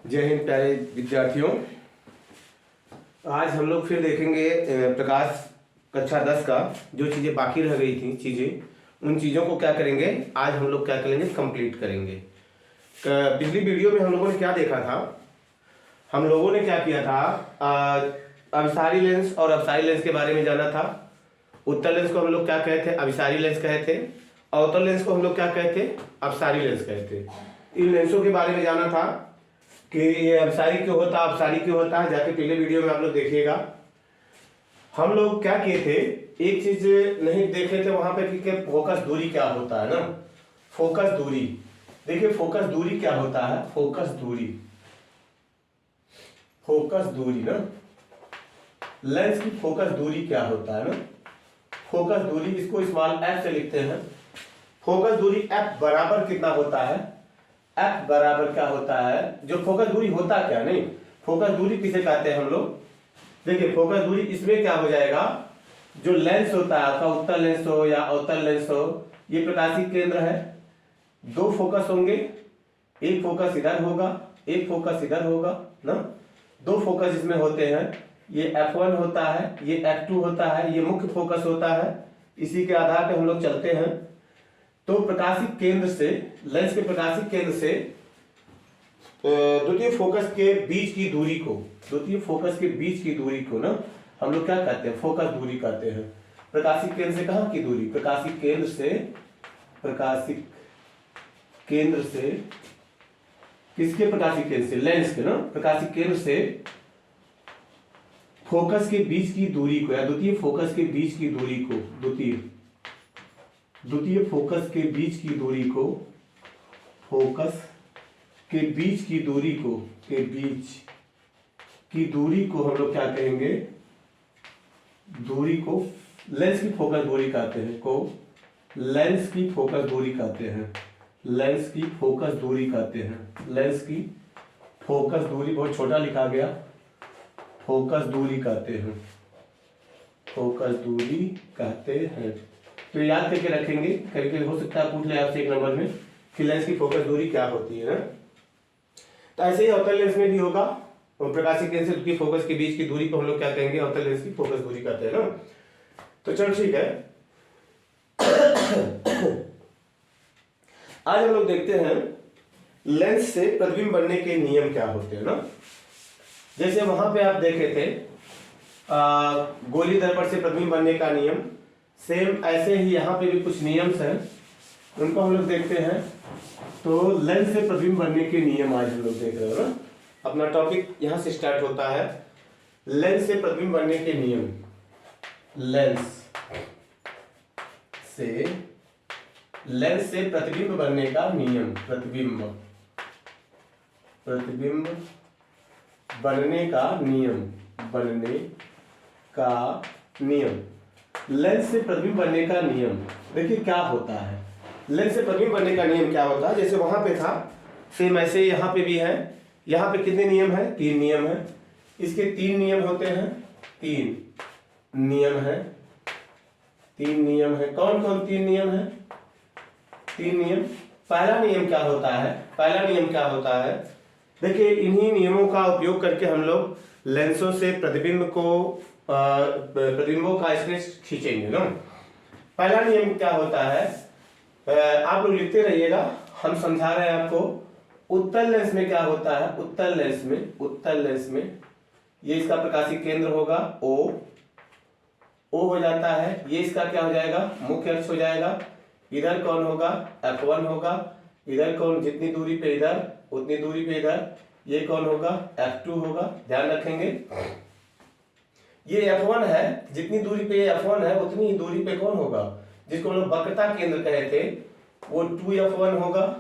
जय हिंद प्यारे विद्यार्थियों। आज हम लोग फिर देखेंगे प्रकाश कक्षा 10 का जो चीज़ें बाकी रह गई थी उन चीज़ों को क्या करेंगे, आज हम लोग क्या करेंगे, कंप्लीट करेंगे। पिछली वीडियो में हम लोगों ने क्या देखा था, हम लोगों ने क्या किया था, अभिसारी लेंस और अपसारी लेंस के बारे में जाना था। उत्तल लेंस को हम लोग क्या कहे थे, अभिसारी लेंस कहे थे। अवतल लेंस को हम लोग क्या कहे थे, अपसारी लेंस कहे थे। इन लेंसों के बारे में जाना था कि ये अपसारी क्यों होता है, अपसारी क्यों होता है, जाके पहले वीडियो में आप लोग देखिएगा। हम लोग क्या किए थे, एक चीज नहीं देखे थे वहां पे कि फोकस दूरी क्या होता है ना। फोकस दूरी, देखिए फोकस दूरी क्या होता है, फोकस दूरी, फोकस दूरी ना, लेंस की फोकस दूरी क्या होता है ना। फोकस दूरी, इसको स्मॉल एफ से लिखते हैं। फोकस दूरी एफ बराबर कितना होता है, एफ बराबर क्या होता है, जो फोकस दूरी होता क्या नहीं, फोकस दूरी किसे कहते हैं हम लोग। देखिए फोकस दूरी इसमें क्या हो जाएगा, जो लेंस होता है आपका, उत्तल लेंस हो या अवतल लेंस हो, ये प्रकाशिक केंद्र है। दो फोकस होंगे, एक फोकस इधर होगा, एक फोकस इधर होगा ना। दो फोकस इसमें होते हैं, ये F1 होता है, ये F2 होता है, ये मुख्य फोकस होता है। इसी के आधार पर हम लोग चलते हैं। तो प्रकाशिक केंद्र से, लेंस के प्रकाशिक केंद्र से द्वितीय फोकस के बीच की दूरी को, द्वितीय फोकस के बीच की दूरी को ना हम लोग क्या कहते हैं, फोकस दूरी कहते हैं। प्रकाशिक केंद्र से कहां की दूरी, प्रकाशिक केंद्र से, प्रकाशिक केंद्र से, किसके प्रकाशिक केंद्र से, लेंस के ना, प्रकाशिक केंद्र से फोकस के बीच की दूरी को या द्वितीय फोकस के बीच की दूरी को, द्वितीय फोकस के बीच की दूरी को, फोकस के बीच की दूरी को, के बीच की दूरी को हम लोग क्या कहेंगे, दूरी को लेंस की फोकस दूरी कहते हैं, को लेंस की फोकस दूरी कहते हैं, लेंस की फोकस दूरी कहते हैं। लेंस की फोकस दूरी, बहुत छोटा लिखा गया, फोकस दूरी कहते हैं, फोकस दूरी कहते हैं। तो याद करके रखेंगे, कभी कभी हो सकता है पूछ ले आपसे एक नंबर में कि लेंस की फोकस दूरी क्या होती है ना। तो ऐसे ही अवतल लेंस में भी होगा, और प्रकाशिक लेंस की फोकस के बीच की दूरी को हम लोग क्या कहेंगे, अवतल लेंस की फोकस दूरी कहते हैं ना। तो चलो ठीक है, आज हम लोग देखते हैं लेंस से प्रतिबिंब बनने के नियम क्या होते हैं ना। जैसे वहां पे आप देखे थे गोली दर्पण से प्रतिबिंब बनने का नियम, सेम ऐसे ही यहाँ पे भी कुछ नियम्स हैं, उनको हम लोग देखते हैं। तो लेंस से प्रतिबिंब बनने के नियम आज हम लोग देख रहे हो ना। अपना टॉपिक यहाँ से स्टार्ट होता है, लेंस से प्रतिबिंब बनने के नियम। लेंस से प्रतिबिंब बनने का नियम, प्रतिबिंब बनने का नियम, बनने का नियम। लेंस से प्रतिबिंब बनने का नियम, देखिए क्या होता है, लेंस से प्रतिबिंब बनने का नियम क्या होता है। जैसे वहां पे था, सेम ऐसे यहाँ पे भी है। यहाँ पे कितने नियम है, 3 नियम है। इसके 3 नियम होते हैं, 3 नियम है, 3 नियम है। कौन कौन 3 नियम है, 3 नियम। पहला नियम क्या होता है, पहला नियम क्या होता है, देखिए इन्हीं नियमों का उपयोग करके हम लोग लेंसों से प्रतिबिंबों का स्केच खींचेंगे ना। पहला नियम क्या होता है, आप लोग लिखते रहिएगा, हम समझा रहे हैं आपको। उत्तल लेंस में क्या होता है, उत्तल लेंस में ये इसका प्रकाशिक केंद्र होगा, ओ हो जाता है। ये इसका क्या हो जाएगा, मुख्य अक्ष हो जाएगा। इधर कौन होगा, F1 होगा। इधर कौन, जितनी दूरी पे इधर उतनी दूरी पे इधर, ये कौन होगा, F2 होगा। ध्यान रखेंगे, ये F1 है, जितनी दूरी पे ये F1 है उतनी ही दूरी पे कौन होगा, जिसको हम लोग वक्रता केंद्र कहे थे, वो 2F1 होगा।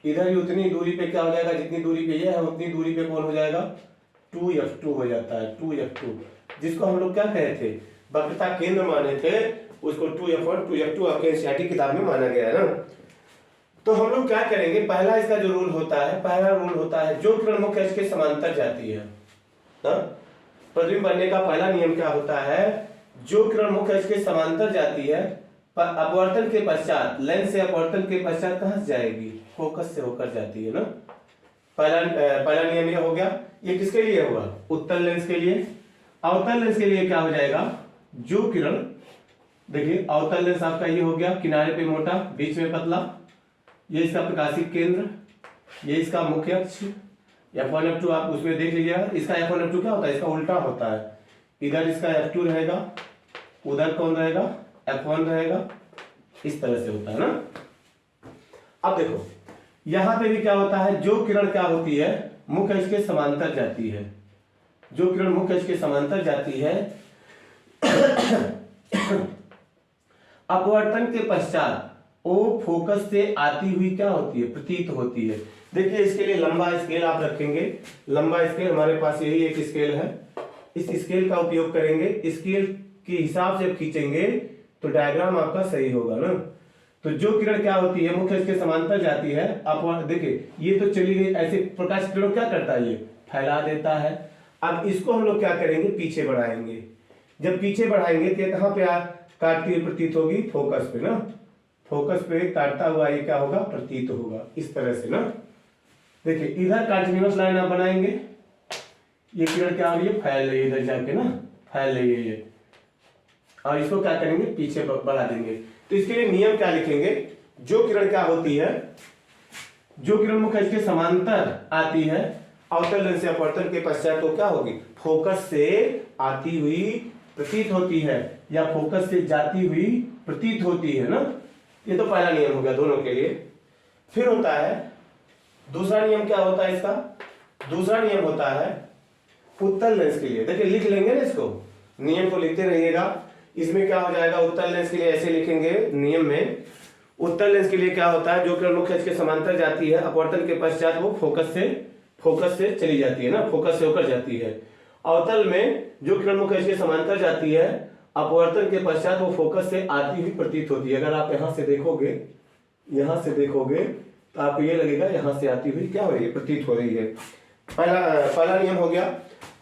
इधर भी उतनी दूरी पे क्या हो जाएगा, जितनी दूरी पे ये है उतनी दूरी पे कौन हो जाएगा, 2F2 हो जाता है, 2F2, जिसको हम लोग क्या कहे थे, वक्रता केंद्र माने थे, उसको 2F1 2F2 आपके एनसीईआरटी किताब में माना गया है ना। तो हम लोग क्या करेंगे, पहला इसका जो रूल होता है, पहला रूल होता है जो किरण मुख्य अक्ष के समांतर जाती है ना। प्रतिबिंब बनने का पहला नियम क्या होता है, जो किरण मुख्य अक्ष के समांतर जाती है, पर अपवर्तन के पश्चात, लेंस से अपवर्तन के पश्चात कहां से जाएगी, फोकस से होकर जाती है ना। पहला नियम ये हो गया। ये किसके लिए होगा? उत्तल लेंस के लिए। अवतल लेंस के लिए क्या हो जाएगा? जो किरण, देखिए अवतल लेंस आपका ये हो गया, किनारे पे मोटा, बीच में पतला, ये इसका प्रकाशिक केंद्र, ये इसका मुख्य अक्ष। F1 F2 आप उसमें देख लीजिएगा। इसका F1 F2 क्या होता है? इसका उल्टा होता है। इधर इसका F2 रहेगा, उधर कौन रहेगा? F1 रहेगा। इस तरह से होता है ना। अब देखो यहां पे भी क्या होता है, जो किरण क्या होती है, मुख्य अक्ष के समांतर जाती है। जो किरण मुख्य अक्ष के समांतर जाती है अपवर्तन के पश्चात वो फोकस से आती हुई क्या होती है? प्रतीत होती है। देखिए इसके लिए लंबा स्केल आप रखेंगे। लंबा स्केल हमारे पास यही एक स्केल है, इस स्केल का उपयोग करेंगे। स्केल के हिसाब से खींचेंगे तो डायग्राम आपका सही होगा ना। तो जो किरण क्या होती है, मुख्य अक्ष के समांतर जाती है। आप देखिए ये तो चली गई, ऐसे प्रकाश किरण क्या करता है? ये फैला देता है। अब इसको हम लोग क्या करेंगे? पीछे बढ़ाएंगे। जब पीछे बढ़ाएंगे तो कहां पे काटती हुई प्रतीत होगी? फोकस पे ना। फोकस पे काटता हुआ ये क्या होगा? प्रतीत होगा। इस तरह से ना। देखिए इधर कंटिन्यूअस लाइन आप बनाएंगे, ये किरण क्या हो रही है? फैल रही है इधर जाके ना, फैल रही है ये। और इसको क्या करेंगे? पीछे बढ़ा देंगे। तो इसके लिए नियम क्या लिखेंगे? जो किरण क्या होती है, जो किरण मुख्य अक्ष के समांतर आती है, अवतल लेंस से अपवर्तन के पश्चात तो क्या होगी? फोकस से आती हुई प्रतीत होती है, या फोकस से जाती हुई प्रतीत होती है ना। ये तो पहला नियम हो गया दोनों के लिए। फिर होता है दूसरा नियम। क्या होता है इसका? दूसरा नियम होता है उत्तल लेंस के लिए। देखिए लिख लेंगे ना इसको, नियम को लिखते रहिएगा। इसमें क्या हो जाएगा? उत्तल लेंस के लिए ऐसे लिखेंगे नियम में। उत्तल लेंस के लिए क्या होता है? जो किरण मुख्य अक्ष के समांतर जाती है, अपवर्तन के पश्चात वो फोकस से चली जाती है ना, फोकस से होकर जाती है। अवतल में जो किरण मुख्य अक्ष के समांतर जाती है, अपवर्तन के पश्चात वो फोकस से आती हुई प्रतीत होती है। अगर आप यहां से देखोगे तो आपको ये लगेगा यहां से आती हुई क्या हो रही है? प्रतीत हो रही है। पहला नियम हो गया।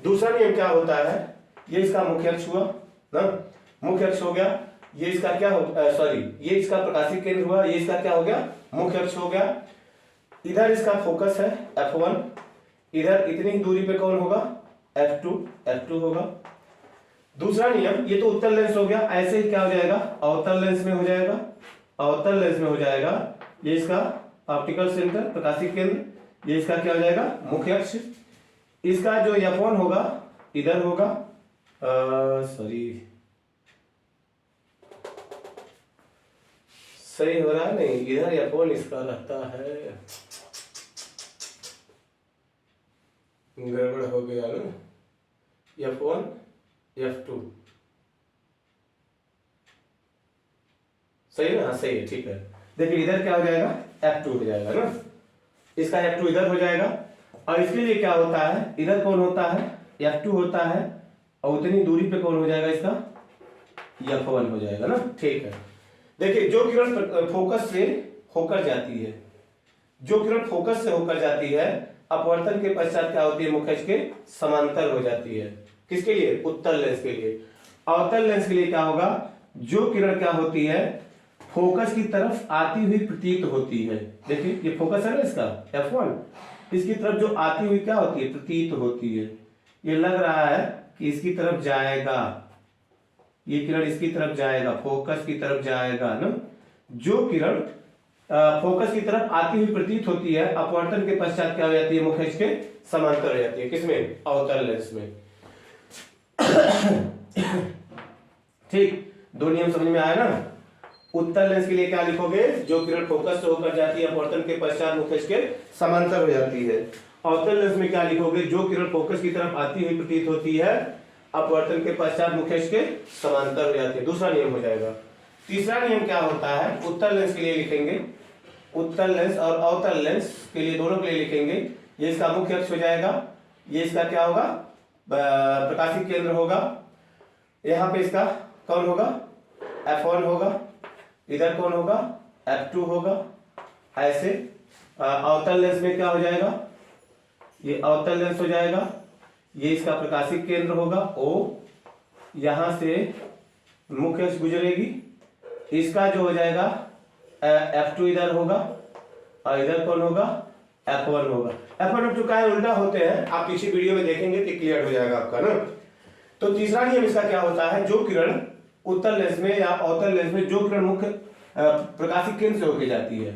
दूसरा नियम क्या होता है? ये इसका मुख्य अक्ष हुआ ना, मुख्य अक्ष हो गया। ये इसका क्या हो, सॉरी ये इसका प्रकाशिक केंद्र हुआ। ये इसका क्या हो गया? मुख्य अक्ष हो गया। इधर इसका फोकस है F1, इधर इतनी दूरी पे कौन होगा? F2 होगा। दूसरा नियम, ये तो उत्तल लेंस हो गया। ऐसे ही क्या हो जाएगा? अवतल लेंस में हो जाएगा। अवतल लेंस में हो जाएगा ये इसका ऑप्टिकल सेंटर, प्रकाशिक केंद्र। ये इसका क्या हो जाएगा? मुख्य अक्ष। इसका जो F1 होगा इधर होगा, सही हो रहा है नहीं? इधर F1 इसका रहता है, गड़बड़ हो गया ना। F1 F2 सही ना? सही है, ठीक है। देखिए इधर क्या हो जाएगा? F2 हो जाएगा ना। इसका F2 इधर हो जाएगा। और इसके लिए क्या होता है? इधर कौन होता है? F2 होता है। और उतनी दूरी पे कौन हो जाएगा? इसका F1 हो जाएगा ना। ठीक है। देखिए जो किरण फोकस से होकर जाती है, जो किरण फोकस से होकर जाती है, अपवर्तन के पश्चात क्या होती है? मुख्य अक्ष के समांतर हो जाती है। किसके लिए? उत्तल लेंस के लिए। अवतल लेंस के लिए क्या होगा? जो किरण क्या होती है? फोकस की तरफ आती हुई प्रतीत होती है। देखिए ये फोकस है ना इसका F1, इसकी तरफ जो आती हुई क्या होती है? प्रतीत होती है। ये लग रहा है कि इसकी तरफ जाएगा, ये किरण इसकी तरफ जाएगा, फोकस की तरफ जाएगा ना। जो किरण फोकस की तरफ आती हुई प्रतीत होती है, अपवर्तन के पश्चात क्या हो जाती है? मुख्य अक्ष के समांतर हो जाती है। किसमें? अवतल लेंस में। ठीक, दो नियम समझ में आया ना। उत्तल लेंस के लिए क्या लिखोगे? जो किरण फोकस से होकर जाती है, अपवर्तन के पश्चात मुख्य अक्ष के समांतर हो जाती है। अवतल लेंस में क्या लिखोगे? जो किरण फोकस की तरफ आती हुई प्रतीत होती है, अपवर्तन के पश्चात मुख्य अक्ष के समांतर हो जाती है। दूसरा नियम हो जाएगा। तीसरा नियम क्या होता है? उत्तल लेंस के लिए लिखेंगे, उत्तल लेंस और अवतल लेंस के लिए, दोनों के लिए लिखेंगे। ये इसका मुख्य अक्ष हो जाएगा। ये इसका क्या होगा? प्रकाशिक केंद्र होगा। यहाँ पे इसका कौन होगा? F1 होगा। इधर कौन होगा? F2 होगा। ऐसे अवतल लेंस में क्या हो जाएगा? ये अवतल लेंस हो जाएगा। ये इसका प्रकाशिक केंद्र होगा O, यहां से मुख्य अक्ष गुजरेगी। इसका जो हो जाएगा F2 इधर होगा, और इधर कौन होगा? F1 होगा। F1 F2 का उल्टा होते हैं, आप किसी वीडियो में देखेंगे तो क्लियर हो जाएगा आपका ना। तो तीसरा नियम इसका क्या होता है, जो किरण उत्तल लेंस में या अवतल लेंस में, जो किरण मुख्य प्रकाशिक केंद्र से होकर जाती है,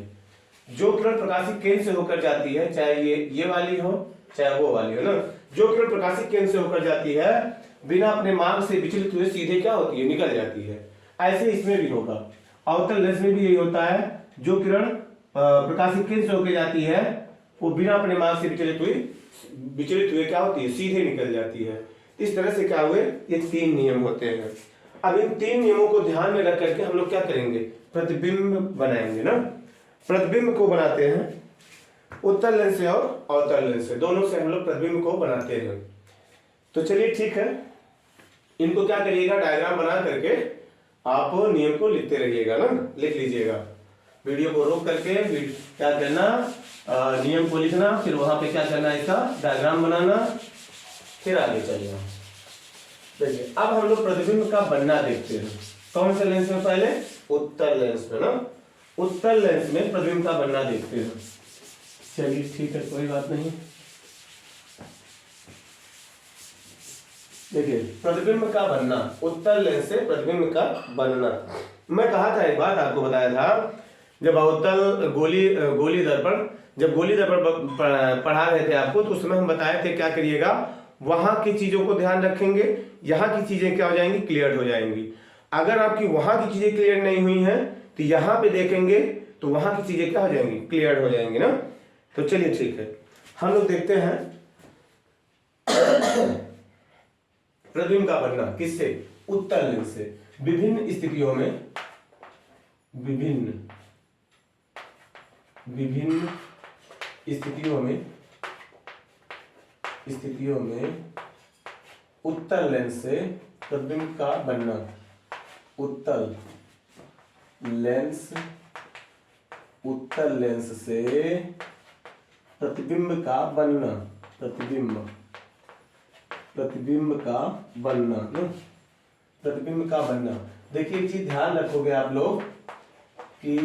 जो किरण प्रकाशिक केंद्र से होकर जाती है, चाहे ये वाली हो चाहे वो वाली हो ना, जो किरण प्रकाशिक केंद्र से होकर जाती है बिना अपने मार्ग से विचलित हुए सीधे क्या होती है, निकल जाती है। ऐसे इसमें भी होगा, अवतल लेंस में भी यही होता है, जो किरण प्रकाशिक केंद्र से होकर जाती है वो बिना अपने मार्ग से विचलित हुए क्या होती है, सीधे निकल जाती है। इस तरह से क्या हुए, ये 3 नियम होते हैं। अब इन 3 नियमों को ध्यान में रख करके हम लोग क्या करेंगे, प्रतिबिंब बनाएंगे ना। प्रतिबिंब को बनाते हैं उत्तल लेंस से और अवतल लेंस से, दोनों से हम लोग प्रतिबिंब को बनाते हैं। तो चलिए ठीक है, इनको क्या करिएगा, डायग्राम बना करके आप नियम को लिखते रहिएगा ना, लिख लीजिएगा। वीडियो को रोक करके क्या करना, नियम को लिखना, फिर वहां पे क्या करना, इसका डायग्राम बनाना, फिर आगे चलना। देखिए अब हम लोग प्रतिबिंब का बनना देखते हैं। कौन से लेंस में, पहले उत्तल लेंस में ना, उत्तल लेंस में प्रतिबिंब का बनना देखते हैं। चलिए ठीक है, कोई बात नहीं। देखिए प्रतिबिंब का बनना, उत्तल लेंस से प्रतिबिंब का बनना। मैं कहा था, एक बात आपको बताया था, जब अवतल गोली दर्पण जब गोली दर्पण पढ़ा रहे थे आपको, तो उस समय हम बताए थे क्या करिएगा, वहां की चीजों को ध्यान रखेंगे, यहाँ की चीजें क्या हो जाएंगी, क्लियर हो जाएंगी। अगर आपकी वहां की चीजें क्लियर नहीं हुई हैं तो यहाँ पे देखेंगे तो वहां की चीजें क्या हो जाएंगी, क्लियर हो जाएंगी ना। तो चलिए ठीक है, हम लोग देखते हैं प्रतिबिंब का बनना किससे, उत्तल लेंस से। विभिन्न स्थितियों में उत्तल लेंस से प्रतिबिंब का बनना, उत्तल लेंस से प्रतिबिंब का बनना, प्रतिबिंब का बनना। देखिए एक चीज ध्यान रखोगे आप लोग कि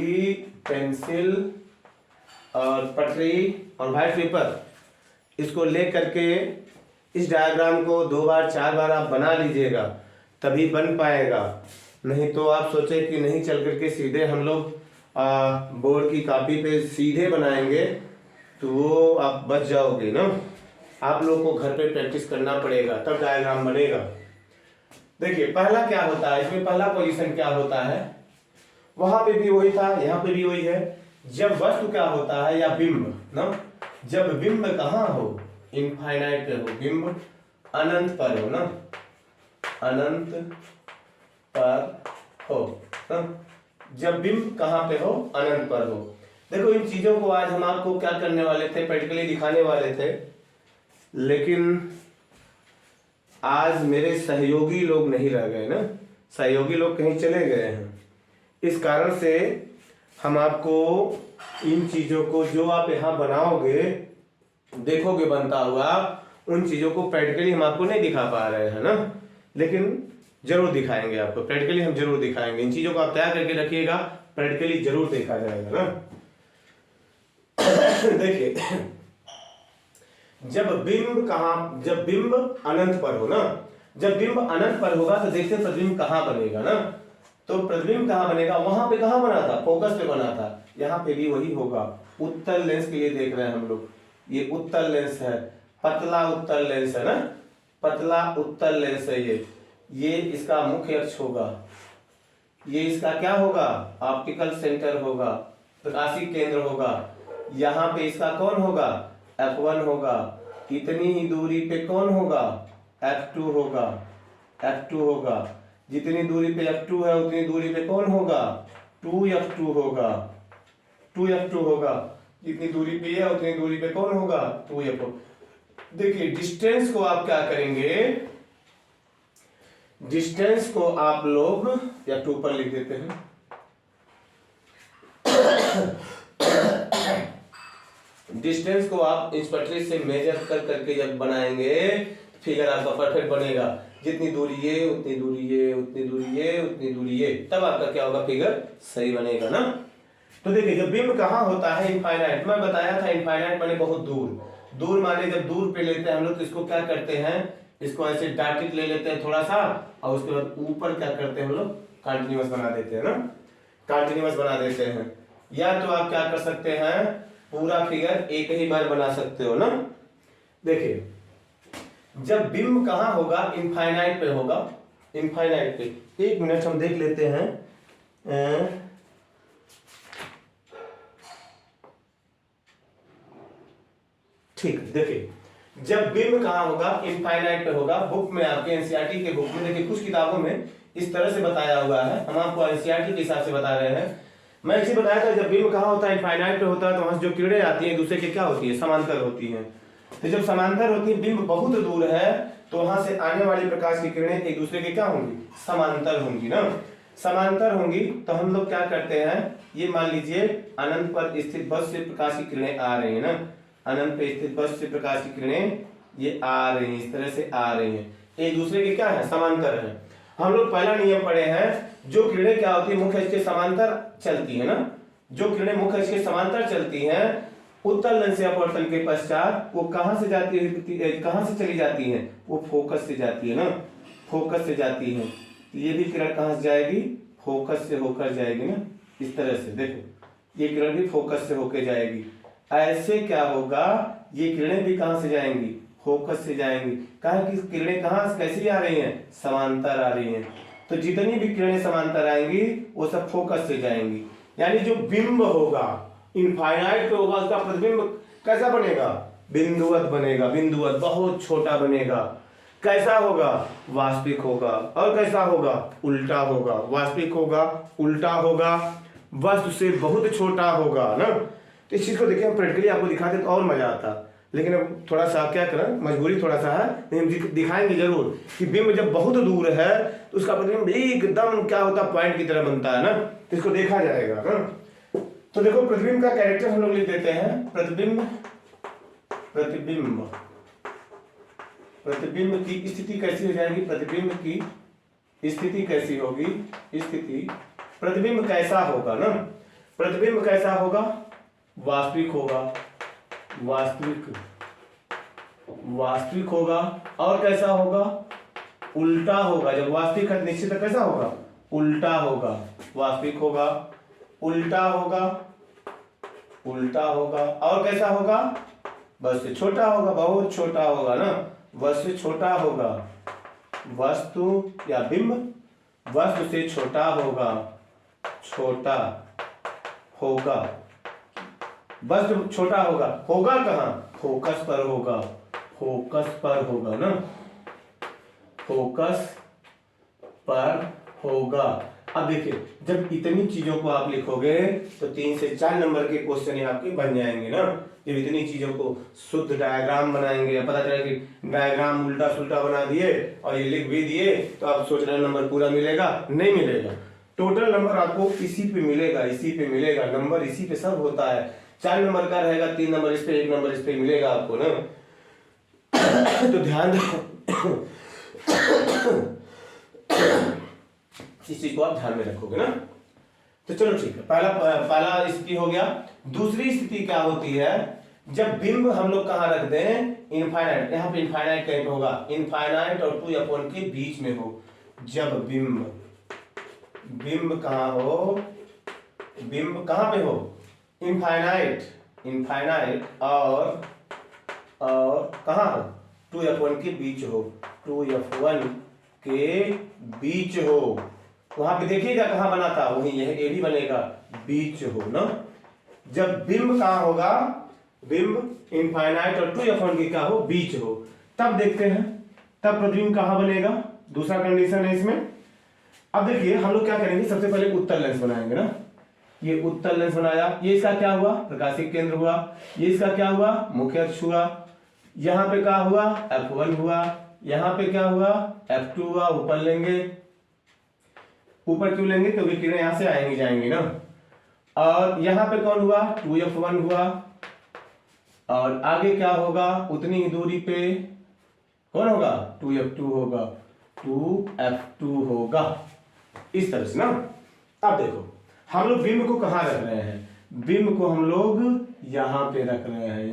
पेंसिल और पटरी और व्हाइट पेपर, इसको ले करके इस डायग्राम को 2 बार 4 बार आप बना लीजिएगा, तभी बन पाएगा। नहीं तो आप सोचे कि नहीं चल करके सीधे हम लोग बोर्ड की कॉपी पे सीधे बनाएंगे तो वो आप बच जाओगे ना। आप लोग को घर पे प्रैक्टिस करना पड़ेगा, तब डायग्राम बनेगा। देखिए पहला क्या होता है, इसमें पहला पोजीशन क्या होता है, वहां पे भी वही था, यहाँ पे भी वही है। जब वस्तु क्या होता है, या बिंब ना, जब बिंब कहाँ हो, इनफाइनाइट पे हो, बिंब अनंत पर हो ना, अनंत पर हो ना। जब बिंब कहाँ पे हो, अनंत पर हो। देखो इन चीजों को आज हम आपको क्या करने वाले थे, प्रैक्टिकली दिखाने वाले थे, लेकिन आज मेरे सहयोगी लोग नहीं रह गए ना, सहयोगी लोग कहीं चले गए हैं। इस कारण से हम आपको इन चीजों को जो आप यहाँ बनाओगे, देखोगे बनता हुआ, उन चीजों को प्रैक्टिकली हम आपको नहीं दिखा पा रहे हैं ना, लेकिन जरूर दिखाएंगे आपको, प्रैक्टिकली हम जरूर दिखाएंगे। इन चीजों को आप तैयार करके रखिएगा, प्रैक्टिकली जरूर देखा जाएगा ना। देखिए जब बिंब अनंत पर हो ना, जब बिंब अनंत पर होगा तो देखते प्रतिबिंब कहाँ बनेगा ना। तो प्रतिबिंब कहाँ बनेगा, वहां पे कहाँ बना था, फोकस पे बना था, यहाँ पे भी वही होगा। उत्तल लेंस के लिए देख रहे हैं हम लोग, ये उत्तल लेंस है, पतला उत्तल लेंस है ना, पतला उत्तल लेंस है ये इसका मुख्य अक्ष होगा, ये इसका क्या होगा, ऑप्टिकल सेंटर होगा, प्रकाशिक केंद्र होगा। यहाँ पे इसका कौन होगा, F1 होगा। इतनी ही दूरी पे कौन होगा, F2 होगा। जितनी दूरी पे F2 है उतनी दूरी पे कौन होगा, 2F2 होगा। जितनी दूरी पे है उतनी दूरी पे कौन होगा, 2F2। देखिए डिस्टेंस को आप क्या करेंगे, डिस्टेंस को आप लोग F2 पर लिख देते हैं। डिस्टेंस को आप इंच पटरी से मेजर कर करके जब बनाएंगे फिगर आपका परफेक्ट बनेगा। जितनी दूरी ये उतनी दूरी ये उतनी दूरी ये उतनी दूरी ये, तब आपका क्या होगा, फिगर सही बनेगा ना। तो देखिए जब बिंब कहाँ होता है इनफाइनाइट, मैं बताया था इनफाइनाइट माने बहुत दूर, दूर माने जब दूर पे लेते हैं हम लोग तो इसको क्या करते हैं, इसको ऐसे डार्टिक ले लेते हैं थोड़ा सा और उसके बाद ऊपर क्या करते हैं हम लोग कंटिन्यूअस बना देते हैं ना, कंटिन्यूअस बना देते हैं। या तो आप क्या कर सकते हैं पूरा फिगर एक ही बार बना सकते हो ना। देखिए जब बिंब कहाँ होगा इनफाइनाइट पे होगा, इनफाइनाइट पे, एक मिनट हम देख लेते हैं। ठीक, देखिए जब बिंब कहाँ होगा इनफाइनाइट पे होगा, बुक में आपके एनसीईआरटी के बुक में देखिए कुछ किताबों में इस तरह से बताया हुआ है, हम आपको एनसीईआरटी के हिसाब से बता रहे हैं। मैं इसे बताया था जब बिंब कहाँ होता है इनफाइनाइट पे होता है तो वहां से जो किरणें आती हैं एक दूसरे के क्या होती है समांतर होती हैं। तो जब समांतर होती है बिंब बहुत दूर है तो वहां से आने वाली प्रकाश की किरणें एक दूसरे के क्या होंगी समांतर होंगी ना, समांतर होंगी। तो हम लोग क्या करते हैं, ये मान लीजिए अनंत पर स्थित बस से प्रकाश की किरणें आ रही है ना, अनंत पे स्थित बस से प्रकाश की किरणें ये आ रही हैं, इस तरह से आ रही हैं, एक दूसरे के क्या है समांतर है। हम लोग पहला नियम पढ़े हैं जो किरणें क्या होती है मुख्य अक्ष के समांतर चलती है ना, जो किरणें मुख्य अक्ष के समांतर चलती हैं उत्तल लेंस से अपवर्तन के पश्चात वो कहां से जाती है, कहां से चली जाती हैं, वो फोकस से जाती है ना, फोकस से जाती है। ये भी किरण कहां से जाएगी फोकस से होकर जाएगी ना, इस तरह से देखो ये किरण भी फोकस से होकर जाएगी। ऐसे क्या होगा ये किरणें भी कहां से जाएंगी फोकस से जाएंगी, कहा कि किरणें कहां कैसी आ रही हैं समांतर आ रही हैं। तो जितनी भी किरणें समांतर आएंगी वो सब फोकस से जाएंगी, यानी जो बिंब होगा इनफाइनाइट पे होगा उसका प्रतिबिंब कैसा बनेगा बिंदुवत बनेगा, बिंदुवत बहुत छोटा बनेगा। कैसा होगा वास्तविक होगा, और कैसा होगा उल्टा होगा, वास्तविक होगा उल्टा होगा, वस्तु से बहुत छोटा होगा ना। तो इस चीज को देखिए हम प्रैक्टिकली आपको दिखाते तो और मजा आता, लेकिन अब थोड़ा सा क्या करें मजबूरी थोड़ा सा है, लेकिन हम दिखाएंगे जरूर कि बिंब जब बहुत दूर है तो उसका प्रतिबिंब एकदम क्या होता है पॉइंट की तरह बनता है ना, तो इसको देखा जाएगा ना। तो देखो प्रतिबिंब का कैरेक्टर हम लोग लिख देते हैं, प्रतिबिंब प्रतिबिंब प्रतिबिंब की स्थिति कैसी हो जाएगी, प्रतिबिंब की स्थिति कैसी होगी, स्थिति प्रतिबिंब कैसा होगा ना, प्रतिबिंब कैसा होगा वास्तविक होगा, वास्तविक वास्तविक होगा, और कैसा होगा उल्टा होगा। जब वास्तविक है निश्चित कैसा होगा उल्टा होगा, वास्तविक होगा उल्टा होगा, उल्टा होगा, और कैसा होगा बस से छोटा होगा, बहुत छोटा होगा ना, वस्तु से छोटा होगा, वस्तु या बिंब वस्तु से छोटा होगा, छोटा होगा, वस्तु छोटा होगा, होगा कहाँ फोकस पर होगा, फोकस पर होगा ना, फोकस पर होगा। अब देखिए जब इतनी चीजों को आप लिखोगे तो 3 से 4 नंबर के क्वेश्चन आपके बन जाएंगे ना। जब इतनी चीजों को शुद्ध डायग्राम बनाएंगे, पता चला कि डायग्राम उल्टा सुल्टा बना दिए और ये लिख भी दिए तो आप सोच रहे नंबर पूरा मिलेगा, नहीं मिलेगा। टोटल नंबर आपको इसी पे मिलेगा, इसी पे मिलेगा, नंबर इसी पे सब होता है। 4 नंबर का रहेगा, 3 नंबर इस पे, 1 नंबर इस पे मिलेगा आपको ना। तो ध्यान दो इस चीज को आप ध्यान में रखोगे ना। तो चलो ठीक है, पहला स्थिति हो गया। दूसरी स्थिति क्या होती है जब बिंब हम लोग कहाँ रख दें इनफाइनाइट, यहाँ पे इनफाइनाइट कहीं पे होगा, इनफाइनाइट और 2 के बीच में हो। जब बिंब बिंब कहाँ हो, बिंब कहाँ पे हो इनफाइनाइट, इनफाइनाइट और कहाँ हो 2f1 के बीच हो, 2f1 के बीच हो। वहां पे देखिएगा कहां बना था वही यह ए भी बनेगा, बीच हो ना। जब बिंब कहां होगा, बिंब इनफाइनाइट और 2f1 के क्या हो बीच हो, तब देखते हैं तब प्रतिबिंब कहां बनेगा। दूसरा कंडीशन है इसमें। अब देखिए हम लोग क्या करेंगे, सबसे पहले उत्तल लेंस बनाएंगे ना। ये उत्तल लेंस बनाया, ये इसका क्या हुआ प्रकाशिक केंद्र हुआ, ये इसका क्या हुआ मुख्य अक्ष हुआ, यहाँ पे क्या हुआ f1 हुआ, यहाँ पे क्या हुआ f2 हुआ। ऊपर लेंगे, ऊपर क्यों लेंगे क्योंकि किरणें यहां से आएंगी जाएंगी ना। और यहाँ पे कौन हुआ 2f1 हुआ, और आगे क्या होगा उतनी ही दूरी पे कौन होगा 2f2 होगा, 2f2 होगा, इस तरह से ना। अब देखो हम लोग बिंब को कहां रख रहे हैं, बिंब को हम लोग यहाँ पे रख रहे हैं,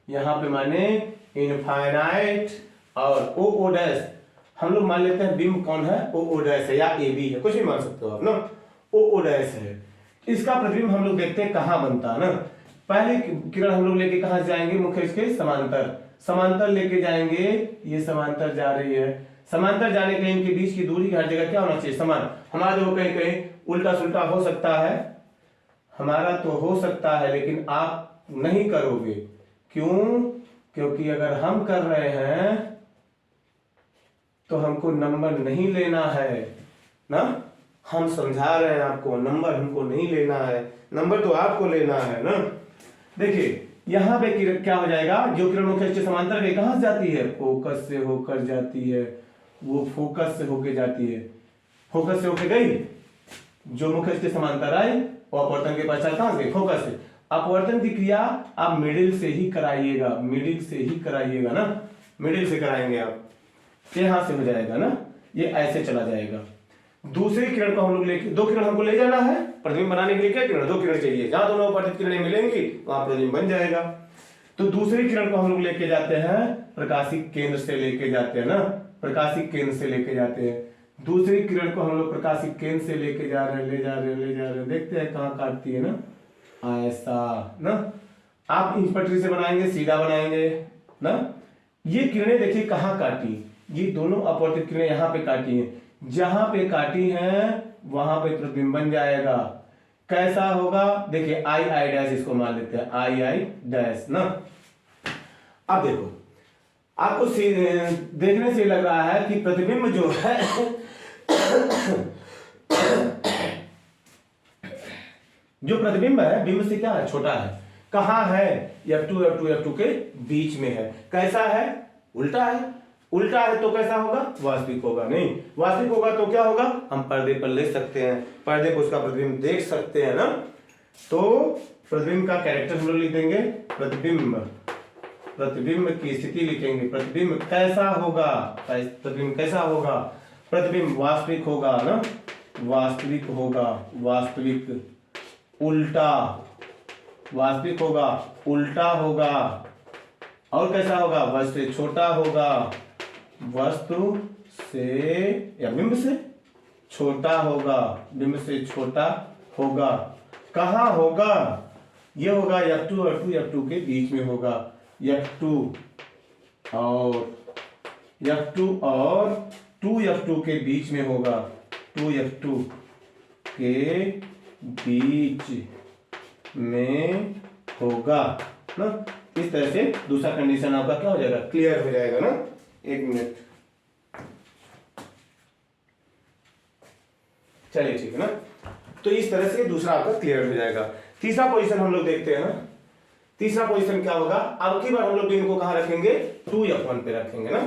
यहाँ पे माने इनफाइनाइट, और ओ डैश हम लोग मान लेते हैं बिंब कौन है, ओ डैश है या ए बी है, कुछ भी मान सकते हो आप ना, ओ डैश है। इसका प्रतिबिंब हम लोग देखते हैं कहाँ बनता है ना। पहले किरण हम लोग लेके कहाँ जाएंगे, मुख्य इसके समांतर लेके जाएंगे, ये समांतर जा रही है, समांतर जाने के इनके बीच की दूरी हर जगह क्या होना चाहिए, समान। हमारा देखो कहीं कहीं उल्टा सुल्टा हो सकता है, हमारा तो हो सकता है, लेकिन आप नहीं करोगे, क्यों? क्योंकि अगर हम कर रहे हैं तो हमको नंबर नहीं लेना है ना, हम समझा रहे हैं आपको, नंबर हमको नहीं लेना है, नंबर तो आपको लेना है ना। देखिए यहाँ पे क्या हो जाएगा, जो किरण मुख्य अक्ष समांतर गई कहां से जाती है, फोकस से होकर जाती है, वो फोकस से होके जाती है, फोकस से होके गई, जो मुख्य अक्ष समांतर आई वो अपवर्तन के पश्चात कहां से गई, फोकस से। अपवर्तन की क्रिया आप मिडिल से ही कराइएगा, मिडिल से ही कराइएगा ना, मिडिल से कराएंगे आप, यहां से हो जाएगा ना, ये ऐसे चला जाएगा। दूसरी किरण को हम लोग लेके, दो किरण हमको ले जाना है प्रतिबिंब बनाने के लिए, क्या किरण, दो किरण चाहिए, जहां दोनों अपवर्तित किरणें मिलेंगी वहां प्रतिबिंब बन जाएगा। तो दूसरी किरण को हम लोग लेके जाते हैं प्रकाशिक केंद्र से लेके जाते हैं ना, प्रकाशिक केंद्र से लेके जाते हैं, दूसरी किरण को हम लोग प्रकाशिक केंद्र से लेके जा रहे हैं, ले जा रहे हैं, देखते हैं कहाँ काटती है ना, ऐसा ना। आप इंच पटरी से बनाएंगे, सीधा बनाएंगे ना। ये किरणें देखिए कहाँ काटी, ये दोनों अपवर्तित किरणें यहाँ पे काटी हैं, जहां पे काटी हैं वहां पे प्रतिबिंब बन जाएगा। कैसा होगा, देखिए आई डैश इसको मान लेते हैं, आई डैश ना। अब देखो आपको देखने से लग रहा है कि प्रतिबिंब जो है जो प्रतिबिंब है बिंब से क्या है, छोटा है। कहां है, F2 के बीच में है। कैसा है, उल्टा है, उल्टा है तो कैसा होगा, वास्तविक होगा। नहीं, वास्तविक होगा तो क्या होगा, हम पर्दे पर ले सकते हैं, पर्दे पर उसका प्रतिबिंब देख सकते हैं ना। तो प्रतिबिंब का कैरेक्टर हम लोग लिख देंगे, प्रतिबिंब की स्थिति लिखेंगे, प्रतिबिंब कैसा होगा, प्रतिबिंब कैसा होगा, प्रतिबिंब वास्तविक होगा ना, वास्तविक होगा, वास्तविक, उल्टा, वास्तविक होगा, उल्टा होगा, और कैसा होगा, वस्तु से छोटा होगा, वस्तु से या बिंब से छोटा होगा, बिंब से छोटा होगा। कहाँ होगा, ये होगा F2 के बीच में होगा, F2 और 2F2 के बीच में होगा, 2F2 के बीच में होगा ना। इस तरह से दूसरा कंडीशन आपका क्या हो जाएगा, क्लियर हो जाएगा ना। एक मिनट, चलिए ठीक है ना। तो इस तरह से दूसरा आपका क्लियर हो जाएगा। तीसरा पोजीशन हम लोग देखते हैं ना, तीसरा पोजीशन क्या होगा, अब की बार हम लोग इनको कहां रखेंगे, 2F1 पे रखेंगे ना।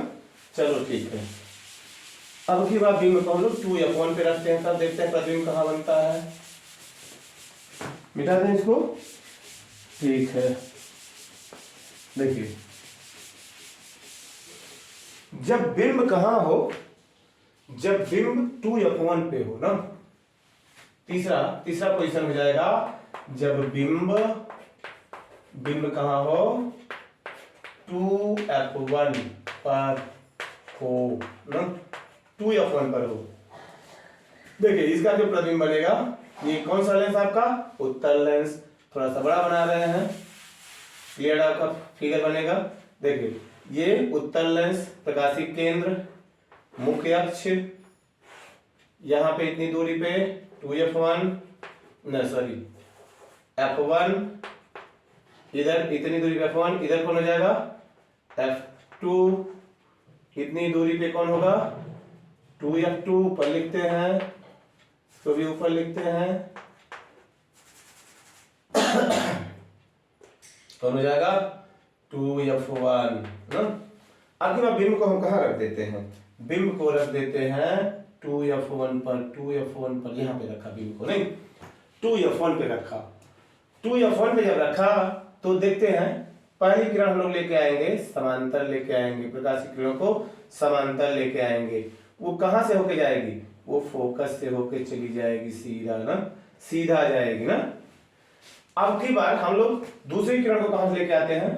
चलो ठीक है, अब की बार बिंब को हम लोग 2F1 पे रखते हैं, तब देखते हैं प्रतिबिंब कहां बनता है। मिटा दें इसको, ठीक है। देखिए जब बिंब कहां हो, जब बिंब 2F1 पे हो ना, तीसरा पोजीशन हो जाएगा जब बिंब कहां हो, 2F1 पर हो ना, 2F1 पर हो। देखिए इसका जो प्रतिबिंब बनेगा, ये कौन सा लेंस आपका, उत्तल लेंस, थोड़ा सा बड़ा बना रहे हैं, क्लियर आपका फिगर बनेगा। देखिए ये उत्तल लेंस, प्रकाशिक केंद्र, मुख्य अक्ष, यहां पे इतनी दूरी पे 2F1 F1, इधर इतनी दूरी पे F1, इधर कौन हो जाएगा F2, इतनी दूरी पे कौन होगा 2F2, ऊपर लिखते हैं, तो भी ऊपर लिखते हैं, कौन हो जाएगा 2F1 ना। आखिर में बिंब को हम कहाँ रख देते हैं, बिंब को रख देते हैं 2F1 पर, यहाँ पे रखा बिंब को, नहीं 2F1 पे रखा। 2F1 पे जब रखा तो देखते हैं, पहली किरण हम लोग लेके आएंगे, समांतर लेके आएंगे, प्रकाशिक किरणों को समांतर लेके आएंगे। वो कहां से होके जाएगी, वो फोकस से होके चली जाएगी सीधा ना, सीधा जाएगी ना। अब की बार हम लोग दूसरी किरण को कहां से लेके आते हैं,